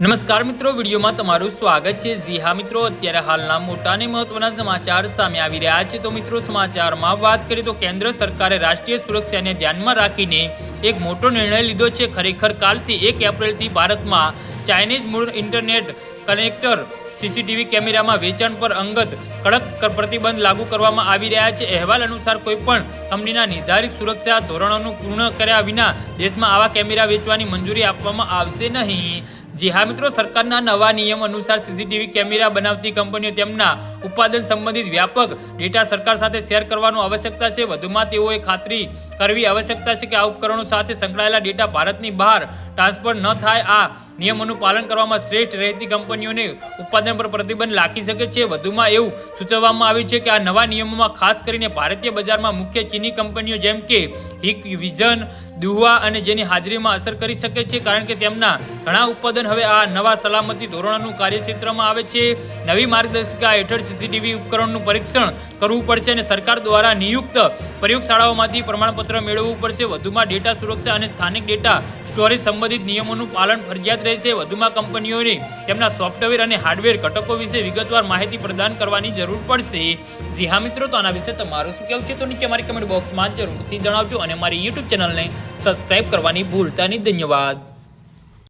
નમસ્કાર મિત્રો, વિડીયોમાં તમારું સ્વાગત છે। જી હા મિત્રો, અત્યારે હાલના મોટા અને મહત્વના સમાચાર સામે આવી રહ્યા છે। તો મિત્રો, સમાચારમાં વાત કરીએ તો કેન્દ્ર સરકારે રાષ્ટ્રીય સુરક્ષાને ધ્યાનમાં રાખીને એક મોટો નિર્ણય લીધો છે। ખરેખર કાલથી 1 એપ્રિલથી ભારતમાં ચાઇનીઝ મૂળ ઇન્ટરનેટ કનેક્ટર સીસીટીવી કેમેરામાં વેચાણ પર અંગત કડક પ્રતિબંધ લાગુ કરવામાં આવી રહ્યા છે। અહેવાલ અનુસાર કોઈપણ કંપનીના નિર્ધારિત સુરક્ષા ધોરણોનું પૂર્ણ કર્યા વિના દેશમાં આવા કેમેરા વેચવાની મંજૂરી આપવામાં આવશે નહીં। જી હા મિત્રો, સરકારના નવા નિયમ અનુસાર સીસીટીવી કેમેરા બનાવતી કંપનીઓ તેમના ઉત્પાદન સંબંધિત વ્યાપક ડેટા સરકાર સાથે શેર કરવાની આવશ્યકતા છે। વધુમાં તેઓએ ખાતરી કરવી આવશ્યકતા છે કે આ ઉપકરણો સાથે સંકળાયેલા ડેટા ભારતની બહાર ટ્રાન્સફર ન થાય। આ નિયમોનું પાલન કરવામાં શ્રેષ્ઠ રહેતી કંપનીઓને ઉત્પાદન પર પ્રતિબંધ લાગી શકે છે। વધુમાં એવું સૂચવવામાં આવ્યું છે કે આ નવા નિયમોમાં ખાસ કરીને ભારતીય બજારમાં મુખ્ય ચીની કંપનીઓ જેમ કે હિકવિઝન, દુહુઆ અને જેની હાજરીમાં અસર કરી શકે છે, કારણ કે તેમના ઘણા ઉત્પાદન હવે આ નવા સલામતી ધોરણોનું કાર્યક્ષેત્રમાં આવે છે। નવી માર્ગદર્શિકા હેઠળ સીસીટીવી ઉપકરણોનું પરીક્ષણ કરવું પડશે અને સરકાર દ્વારા નિયુક્ત પ્રયોગશાળાઓમાંથી પ્રમાણપત્ર મેળવવું પડશે। વધુમાં ડેટા સુરક્ષા અને સ્થાનિક ડેટા સ્ટોરેજ સંબંધિત નિયમોનું પાલન ફરજિયાત રહેશે। વધુમાં કંપનીઓને તેમના સોફ્ટવેર અને હાર્ડવેર ઘટકો વિશે વિગતવાર માહિતી પ્રદાન કરવાની જરૂર પડશે। જી હા મિત્રો, તો આના વિશે તમારું શું કહેવું છે તો નીચે મારી કમેન્ટ બોક્સમાં જરૂરથી જણાવજો અને મારી યુટ્યુબ ચેનલને સબસ્ક્રાઇબ કરવાની ભૂલતા નહીં। ધન્યવાદ।